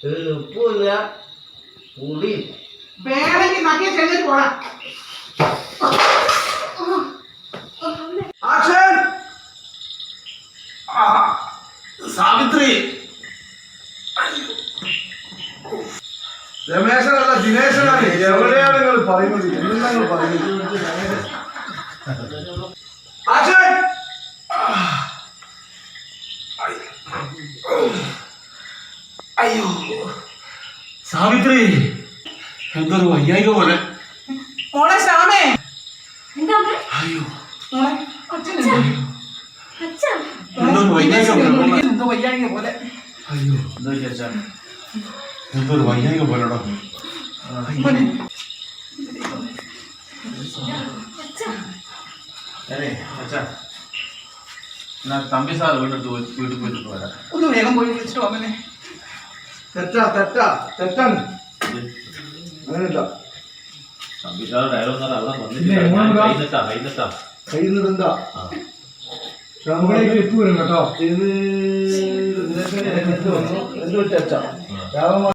ഉപ്പില്ല പുളി വേണമെങ്കിൽ നക്കിയ ചെയ്തിട്ട് പോടാ. സാവിത്രി രമേശനല്ല ദിനേശനാണ്. എവിടെയാണ് നിങ്ങൾ പറയുന്നത്? എന്താണ് പറയുന്നത്? അയ്യോ സാവിത്രി എന്തൊരു വയ്യായിക പോലെ. മോളെ ശ്യാമേ, അയ്യോ മോളെ അച്ഛൻ എന്തൊരു വയ്യായിക പോലെ. എന്തോ വയ്യായിക പോലെ. അയ്യോ എന്താ ചേച്ചാ എന്തൊരു വയ്യായിക പോലെടോ. തമ്പി സാർ വീട്ടിൽ പോയിട്ട് വരാം. ഒന്ന് വേഗം പോയി വിളിച്ചിട്ട് അവനെ. തെറ്റാണ് അങ്ങനെയല്ല. തമ്പി സാർ ഡയലോഗ് അവിടെ വന്നിട്ടില്ല. കയ്യുന്നതെന്താ കേട്ടോ ഇത് എന്ത് ചർച്ച